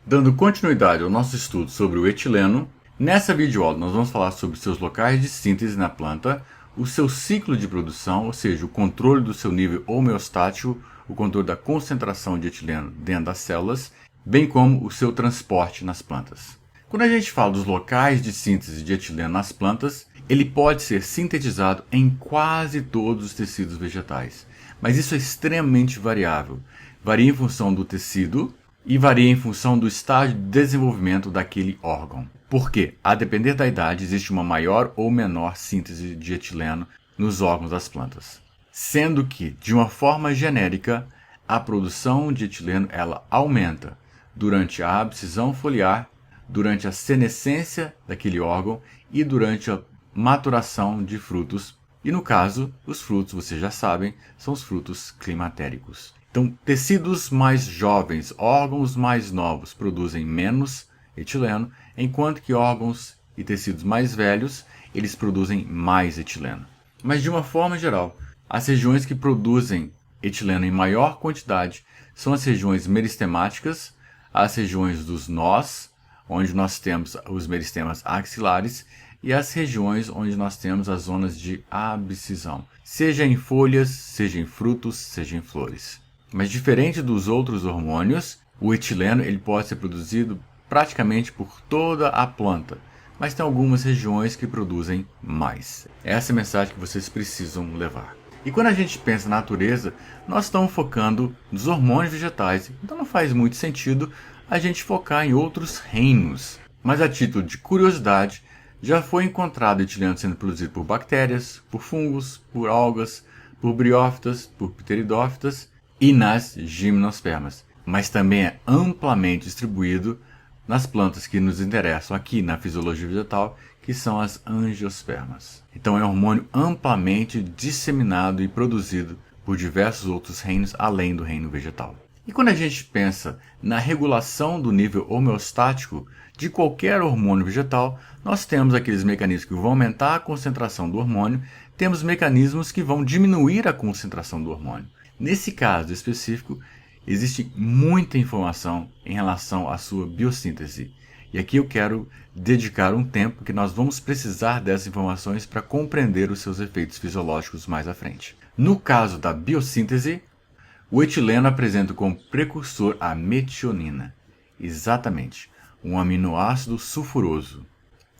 Dando continuidade ao nosso estudo sobre o etileno, nessa videoaula nós vamos falar sobre seus locais de síntese na planta, o seu ciclo de produção, ou seja, o controle do seu nível homeostático, o controle da concentração de etileno dentro das células, bem como o seu transporte nas plantas. Quando a gente fala dos locais de síntese de etileno nas plantas, ele pode ser sintetizado em quase todos os tecidos vegetais, mas isso é extremamente variável. Varia em função do tecido e varia em função do estágio de desenvolvimento daquele órgão. Por quê? A depender da idade, existe uma maior ou menor síntese de etileno nos órgãos das plantas. Sendo que, de uma forma genérica, a produção de etileno ela aumenta durante a abscisão foliar, durante a senescência daquele órgão e durante a maturação de frutos. E no caso, os frutos, vocês já sabem, são os frutos climatéricos. Então, tecidos mais jovens, órgãos mais novos produzem menos etileno, enquanto que órgãos e tecidos mais velhos, eles produzem mais etileno. Mas de uma forma geral, as regiões que produzem etileno em maior quantidade são as regiões meristemáticas, as regiões dos nós, onde nós temos os meristemas axilares, e as regiões onde nós temos as zonas de abscisão, seja em folhas, seja em frutos, seja em flores. Mas diferente dos outros hormônios, o etileno ele pode ser produzido praticamente por toda a planta, mas tem algumas regiões que produzem mais. Essa é a mensagem que vocês precisam levar. E quando a gente pensa na natureza, nós estamos focando nos hormônios vegetais, então não faz muito sentido a gente focar em outros reinos. Mas a título de curiosidade, já foi encontrado etileno sendo produzido por bactérias, por fungos, por algas, por briófitas, por pteridófitas e nas gimnospermas. Mas também é amplamente distribuído nas plantas que nos interessam aqui na fisiologia vegetal, que são as angiospermas. Então é um hormônio amplamente disseminado e produzido por diversos outros reinos além do reino vegetal. E quando a gente pensa na regulação do nível homeostático de qualquer hormônio vegetal, nós temos aqueles mecanismos que vão aumentar a concentração do hormônio, temos mecanismos que vão diminuir a concentração do hormônio. Nesse caso específico, existe muita informação em relação à sua biossíntese. E aqui eu quero dedicar um tempo que nós vamos precisar dessas informações para compreender os seus efeitos fisiológicos mais à frente. No caso da biossíntese, o etileno apresenta como precursor a metionina, exatamente, um aminoácido sulfuroso.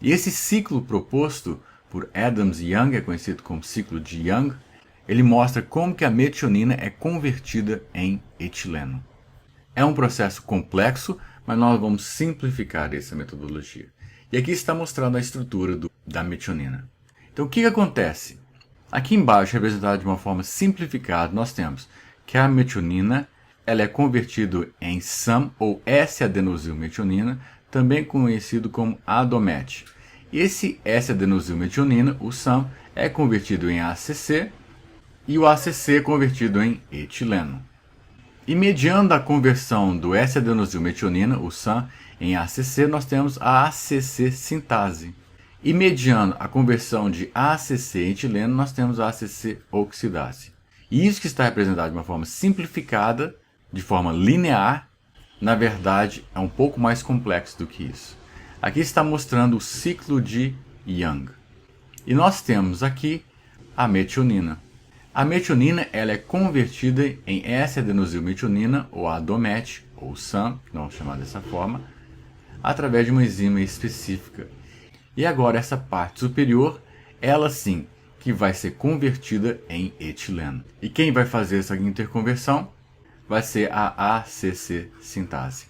E esse ciclo proposto por Adams e Young, é conhecido como ciclo de Young, ele mostra como que a metionina é convertida em etileno. É um processo complexo, mas nós vamos simplificar essa metodologia. E aqui está mostrando a estrutura da metionina. Então o que acontece? Aqui embaixo, representado de uma forma simplificada, nós temos que a metionina ela é convertida em SAM ou S-adenosilmetionina, também conhecido como ADOMET. Esse S-adenosilmetionina, o SAM, é convertido em ACC e o ACC é convertido em etileno. E mediando a conversão do S-adenosilmetionina, o SAM, em ACC, nós temos a ACC sintase. E mediando a conversão de ACC em etileno, nós temos a ACC oxidase. E isso que está representado de uma forma simplificada, de forma linear, na verdade é um pouco mais complexo do que isso. Aqui está mostrando o ciclo de Young. E nós temos aqui a metionina. A metionina ela é convertida em S-adenosilmetionina, ou ADOMET, ou SAM, que não é chamado dessa forma, através de uma enzima específica. E agora essa parte superior, ela sim, que vai ser convertida em etileno. E quem vai fazer essa interconversão vai ser a ACC sintase.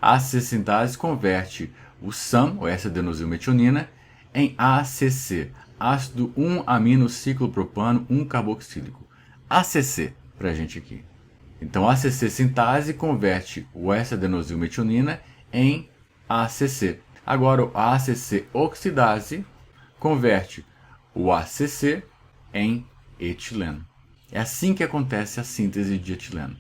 A ACC sintase converte o SAM, ou S-adenosilmetionina, em ACC, ácido 1-aminociclopropano 1-carboxílico. ACC para a gente aqui. Então a ACC sintase converte o S-adenosilmetionina em ACC. Agora a ACC oxidase converte o ACC em etileno. É assim que acontece a síntese de etileno.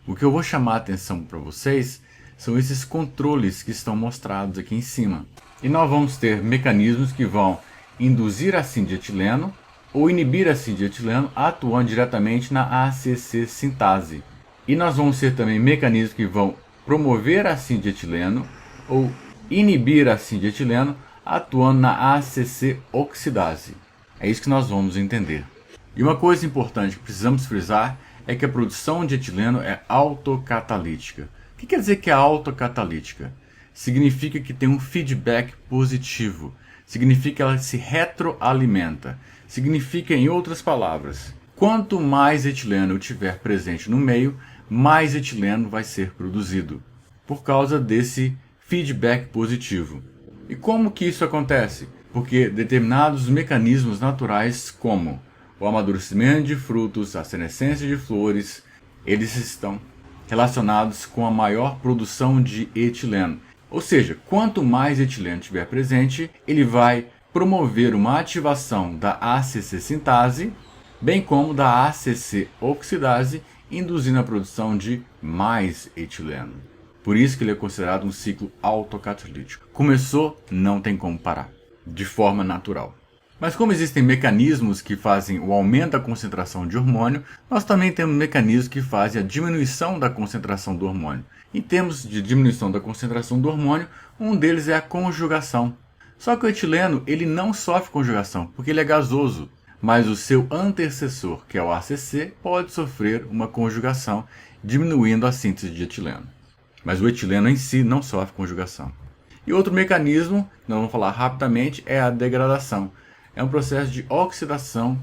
O que eu vou chamar a atenção para vocês são esses controles que estão mostrados aqui em cima. E nós vamos ter mecanismos que vão induzir a síntese de etileno ou inibir a síntese de etileno atuando diretamente na ACC sintase. E nós vamos ter também mecanismos que vão promover a síntese de etileno ou inibir a síntese de etileno atuando na ACC oxidase. É isso que nós vamos entender. E uma coisa importante que precisamos frisar é que a produção de etileno é autocatalítica. O que quer dizer que é autocatalítica? Significa que tem um feedback positivo. Significa que ela se retroalimenta. Significa, em outras palavras, quanto mais etileno tiver presente no meio, mais etileno vai ser produzido, por causa desse feedback positivo. E como que isso acontece? Porque determinados mecanismos naturais, como o amadurecimento de frutos, a senescência de flores, eles estão relacionados com a maior produção de etileno. Ou seja, quanto mais etileno tiver presente, ele vai promover uma ativação da ACC sintase, bem como da ACC oxidase, induzindo a produção de mais etileno. Por isso que ele é considerado um ciclo autocatalítico. Começou, não tem como parar, de forma natural. Mas como existem mecanismos que fazem o aumento da concentração de hormônio, nós também temos mecanismos que fazem a diminuição da concentração do hormônio. Em termos de diminuição da concentração do hormônio, um deles é a conjugação. Só que o etileno ele não sofre conjugação, porque ele é gasoso. Mas o seu antecessor, que é o ACC, pode sofrer uma conjugação, diminuindo a síntese de etileno. Mas o etileno em si não sofre conjugação. E outro mecanismo, que nós vamos falar rapidamente, é a degradação. É um processo de oxidação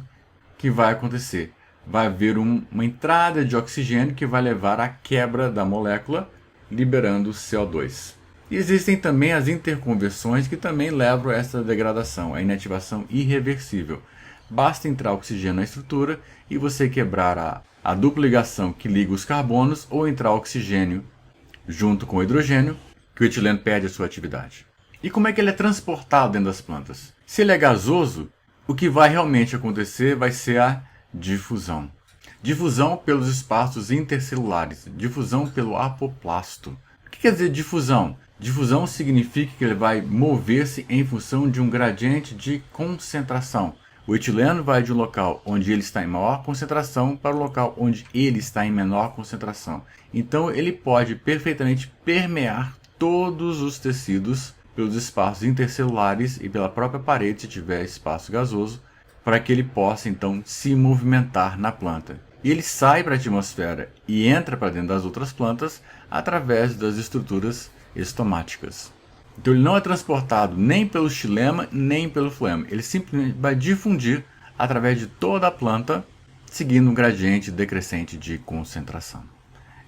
que vai acontecer. Vai haver uma entrada de oxigênio que vai levar à quebra da molécula, liberando CO2. E existem também as interconversões que também levam a essa degradação, a inativação irreversível. Basta entrar oxigênio na estrutura e você quebrar a dupla ligação que liga os carbonos ou entrar oxigênio junto com o hidrogênio, que o etileno perde a sua atividade. E como é que ele é transportado dentro das plantas? Se ele é gasoso, o que vai realmente acontecer vai ser a difusão. Difusão pelos espaços intercelulares, difusão pelo apoplasto. O que quer dizer difusão? Difusão significa que ele vai mover-se em função de um gradiente de concentração. O etileno vai de um local onde ele está em maior concentração para o local onde ele está em menor concentração. Então ele pode perfeitamente permear todos os tecidos pelos espaços intercelulares e pela própria parede, se tiver espaço gasoso, para que ele possa então se movimentar na planta. E ele sai para a atmosfera e entra para dentro das outras plantas através das estruturas estomáticas. Então ele não é transportado nem pelo xilema nem pelo floema. Ele simplesmente vai difundir através de toda a planta, seguindo um gradiente decrescente de concentração.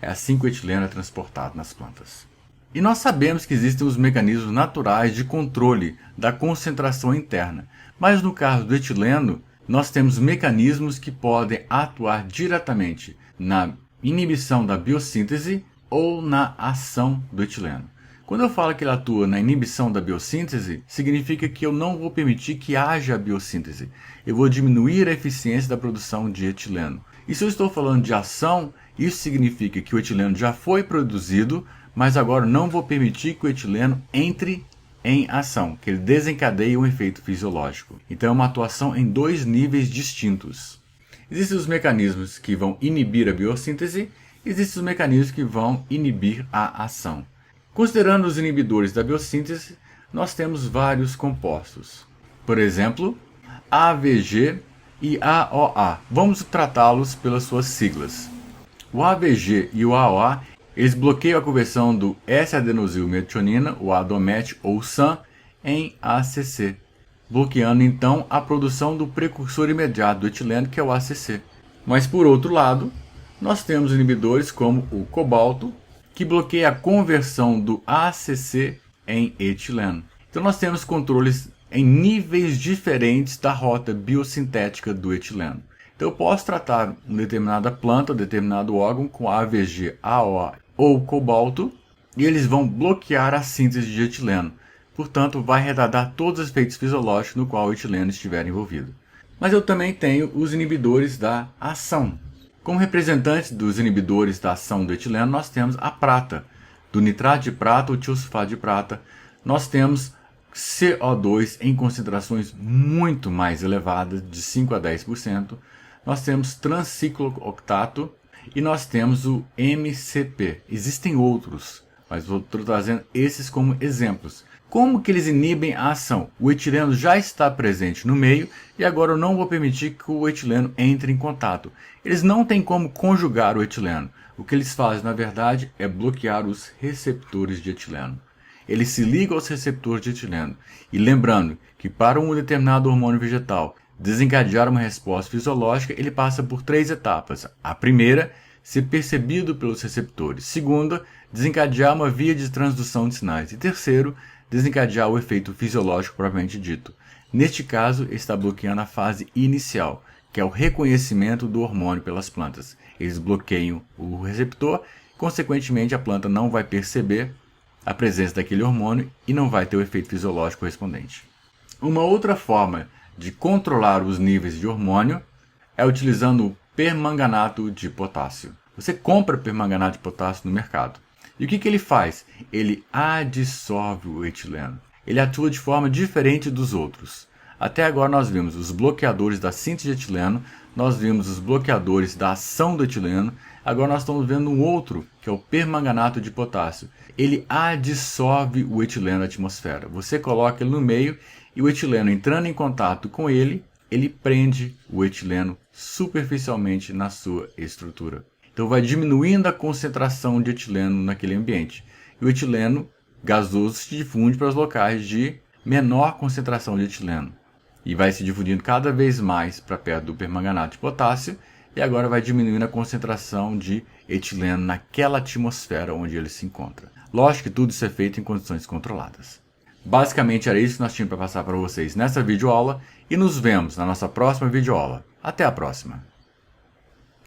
É assim que o etileno é transportado nas plantas. E nós sabemos que existem os mecanismos naturais de controle da concentração interna. Mas no caso do etileno, nós temos mecanismos que podem atuar diretamente na inibição da biossíntese ou na ação do etileno. Quando eu falo que ele atua na inibição da biossíntese, significa que eu não vou permitir que haja biossíntese. Eu vou diminuir a eficiência da produção de etileno. E se eu estou falando de ação, isso significa que o etileno já foi produzido, mas agora não vou permitir que o etileno entre em ação, que ele desencadeie um efeito fisiológico. Então é uma atuação em dois níveis distintos. Existem os mecanismos que vão inibir a biossíntese, existem os mecanismos que vão inibir a ação. Considerando os inibidores da biossíntese, nós temos vários compostos. Por exemplo, AVG e AOA. Vamos tratá-los pelas suas siglas. O AVG e o AOA, eles bloqueiam a conversão do S-adenosilmetionina, o ADOMET ou SAM, em ACC, bloqueando então a produção do precursor imediato do etileno, que é o ACC. Mas por outro lado, nós temos inibidores como o cobalto, que bloqueia a conversão do ACC em etileno. Então nós temos controles em níveis diferentes da rota biosintética do etileno. Então eu posso tratar uma determinada planta, um determinado órgão com AVG, AOA ou cobalto, e eles vão bloquear a síntese de etileno. Portanto, vai retardar todos os efeitos fisiológicos no qual o etileno estiver envolvido. Mas eu também tenho os inibidores da ação. Como representantes dos inibidores da ação do etileno, nós temos a prata. Do nitrato de prata ou tiosulfato de prata, nós temos CO2 em concentrações muito mais elevadas, de 5 a 10%. Nós temos transciclooctato e nós temos o MCP. Existem outros, mas estou trazendo esses como exemplos. Como que eles inibem a ação? O etileno já está presente no meio e agora eu não vou permitir que o etileno entre em contato. Eles não têm como conjugar o etileno. O que eles fazem, na verdade, é bloquear os receptores de etileno. Eles se ligam aos receptores de etileno. E lembrando que para um determinado hormônio vegetal desencadear uma resposta fisiológica, ele passa por 3 etapas. A primeira, ser percebido pelos receptores. Segunda, desencadear uma via de transdução de sinais. E terceiro, desencadear o efeito fisiológico propriamente dito. Neste caso, está bloqueando a fase inicial, que é o reconhecimento do hormônio pelas plantas. Eles bloqueiam o receptor, consequentemente a planta não vai perceber a presença daquele hormônio e não vai ter o efeito fisiológico correspondente. Uma outra forma de controlar os níveis de hormônio é utilizando o permanganato de potássio. Você compra permanganato de potássio no mercado. E o que ele faz? Ele adsorve o etileno. Ele atua de forma diferente dos outros. Até agora nós vimos os bloqueadores da síntese de etileno, nós vimos os bloqueadores da ação do etileno, agora nós estamos vendo um outro, que é o permanganato de potássio. Ele adsorve o etileno na atmosfera. Você coloca ele no meio e o etileno entrando em contato com ele, ele prende o etileno superficialmente na sua estrutura. Então vai diminuindo a concentração de etileno naquele ambiente. E o etileno gasoso se difunde para os locais de menor concentração de etileno. E vai se difundindo cada vez mais para perto do permanganato de potássio. E agora vai diminuindo a concentração de etileno naquela atmosfera onde ele se encontra. Lógico que tudo isso é feito em condições controladas. Basicamente era isso que nós tínhamos para passar para vocês nessa videoaula. E nos vemos na nossa próxima videoaula. Até a próxima!